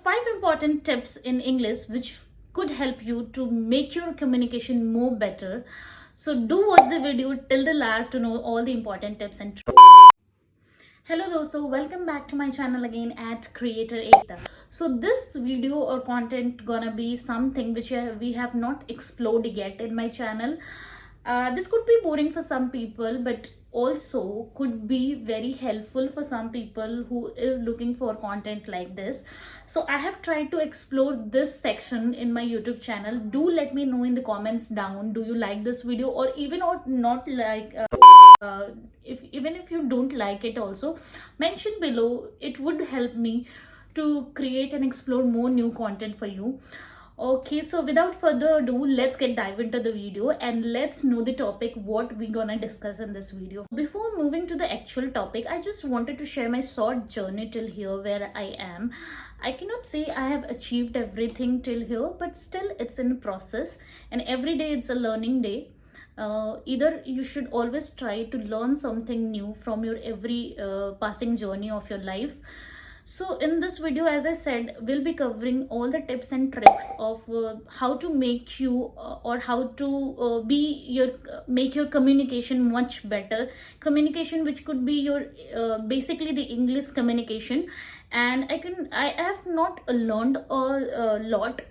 5 important tips in English which could help you to make your communication more better. So do watch the video till the last to know all the important tips and tricks. Hello dosto, welcome back to my channel again at Creator Ekta. So this video or content gonna be something which we have not explored yet in my channel. This could be boring for some people, but also could be very helpful for some people who is looking for content like this. So I have tried to explore this section in my YouTube channel. Do let me know in the comments down, do you like this video, or even or not like if you don't like it, also mention below. It would help me to create and explore more new content for you. Okay, so without further ado, let's get dive into the video and let's know the topic what we're gonna discuss in this video. Before moving to the actual topic, I just wanted to share my short journey till here where I am. I cannot say I have achieved everything till here, but still it's in process, and every day it's a learning day. Either you should always try to learn something new from your every passing journey of your life. So in this video, as I said, we'll be covering all the tips and tricks of how to make you or how to make your communication much better. Communication which could be your basically the English communication. And I have not learned a lot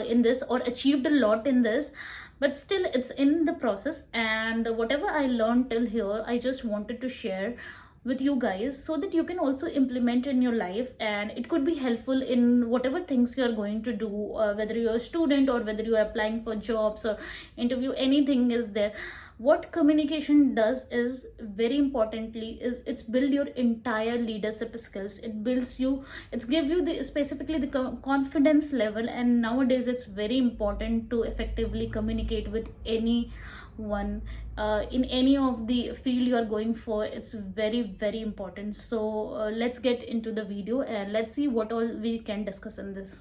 in this or achieved a lot in this, but still it's in the process, and whatever I learned till here I just wanted to share with you guys so that you can also implement in your life, and it could be helpful in whatever things you are going to do, whether you're a student or whether you are applying for jobs or interview, anything is there. What communication does is very importantly is it's build your entire leadership skills. It builds you, it's give you the specifically the confidence level, and nowadays it's very important to effectively communicate with anyone in any of the field you are going for. It's very important. So let's get into the video and let's see what all we can discuss in this.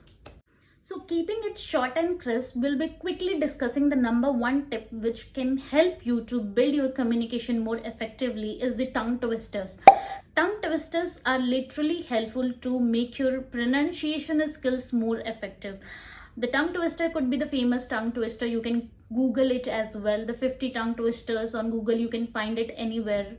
So keeping it short and crisp, we'll be quickly discussing the number one tip which can help you to build your communication more effectively is the tongue twisters. Tongue twisters are literally helpful to make your pronunciation skills more effective. The tongue twister could be the famous tongue twister. You can Google it as well. The 50 tongue twisters on Google, you can find it anywhere.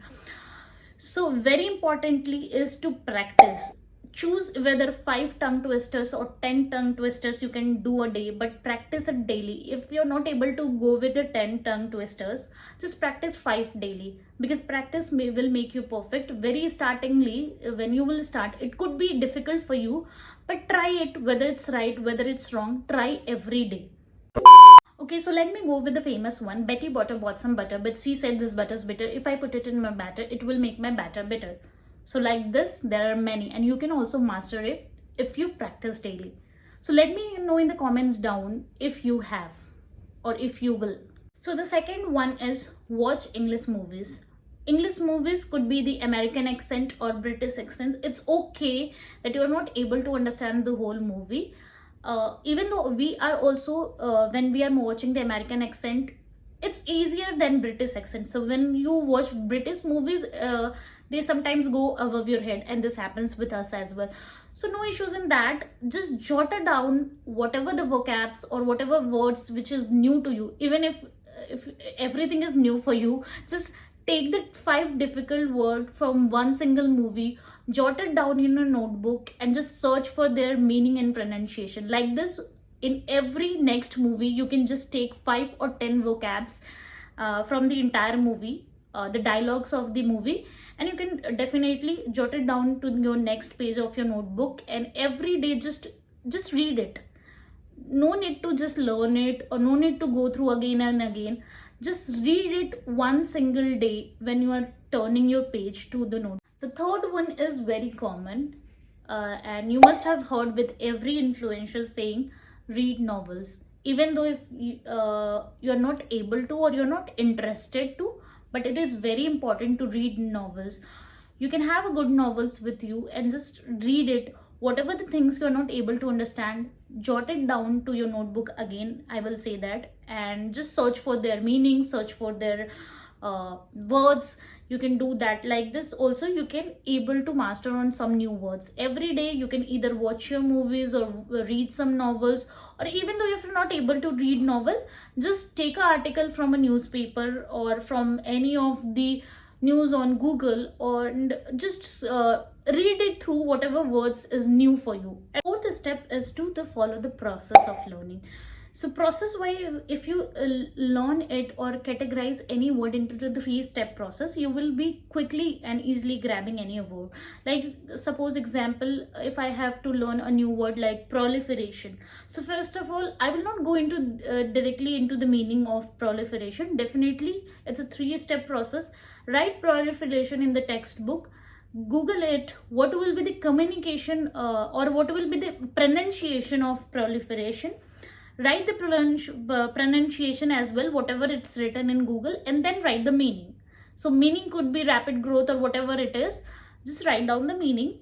So very importantly is to practice. Choose whether 5 tongue twisters or 10 tongue twisters you can do a day, but practice it daily. If you're not able to go with the 10 tongue twisters, just practice 5 daily, because practice will make you perfect. Very startingly, when you will start, it could be difficult for you, but try it. Whether it's right, whether it's wrong, try every day. Okay, so let me go with the famous one. Betty Botter bought some butter, but she said this butter's bitter. If I put it in my batter, it will make my batter bitter. So like this, there are many, and you can also master it if you practice daily. So let me know in the comments down if you have or if you will. So the second one is watch English movies. English movies could be the American accent or British accents. It's okay that you're not able to understand the whole movie. Even though we are also, when we are watching the American accent, it's easier than British accent. So when you watch British movies, they sometimes go above your head, and this happens with us as well. So no issues in that. Just jot it down, whatever the vocabs or whatever words which is new to you. Even if everything is new for you, just take the 5 difficult words from one single movie, jot it down in a notebook, and just search for their meaning and pronunciation. Like this, in every next movie, you can just take 5 or 10 vocabs from the entire movie, the dialogues of the movie, and you can definitely jot it down to your next page of your notebook, and every day just read it. No need to just learn it, or no need to go through again and again. Just read it one single day when you are turning your page to the note. The third one is very common, and you must have heard with every influencer saying, read novels. Even though if you're not able to or you're not interested to, but it is very important to read novels. You can have a good novels with you and just read it. Whatever the things you're not able to understand, jot it down to your notebook again, I will say that, and just search for their meaning, search for their words. you can do that. Like this also you can able to master on some new words. Every day you can either watch your movies or read some novels, or even though if you're not able to read novel, just take an article from a newspaper or from any of the news on Google, or and just read it through whatever words is new for you. And fourth step is to the follow the process of learning. So process wise, if you learn it or categorize any word into the 3-step process, you will be quickly and easily grabbing any word. Like suppose example, if I have to learn a new word like proliferation, so first of all I will not go into directly into the meaning of proliferation. Definitely it's a 3-step process. Write proliferation in the textbook, Google it, what will be the communication or what will be the pronunciation of proliferation. Write the pronunciation as well, whatever it's written in Google, and then write the meaning. So meaning could be rapid growth or whatever it is, just write down the meaning.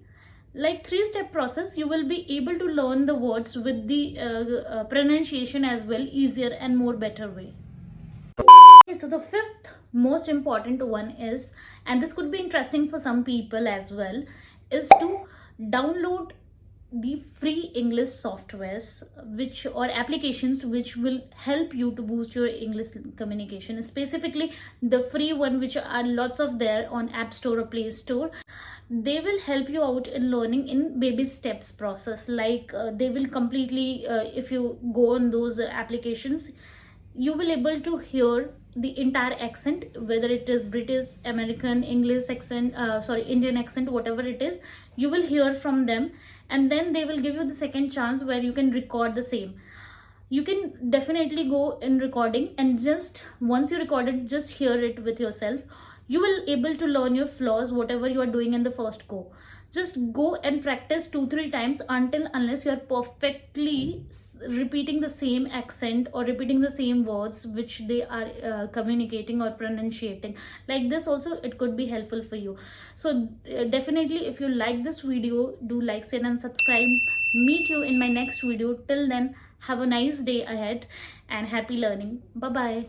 Like 3-step process, you will be able to learn the words with the pronunciation as well, easier and more better way. Okay, so the fifth most important one is, and this could be interesting for some people as well, is to download the free English softwares which or applications which will help you to boost your English communication, specifically the free one which are lots of there on App Store or Play Store. They will help you out in learning in baby steps process. Like they will completely if you go on those applications, you will able to hear the entire accent, whether it is British, American, English accent, Indian accent, whatever it is, you will hear from them. And then they will give you the second chance where you can record the same. You can definitely go in recording, and just once you record it, just hear it with yourself. You will able to learn your flaws, whatever you are doing in the first go. Just go and practice 2-3 times unless you are perfectly repeating the same accent or repeating the same words which they are communicating or pronunciating. Like this also it could be helpful for you. So definitely if you like this video, do like, share and subscribe. Meet you in my next video. Till then, have a nice day ahead and happy learning. Bye bye.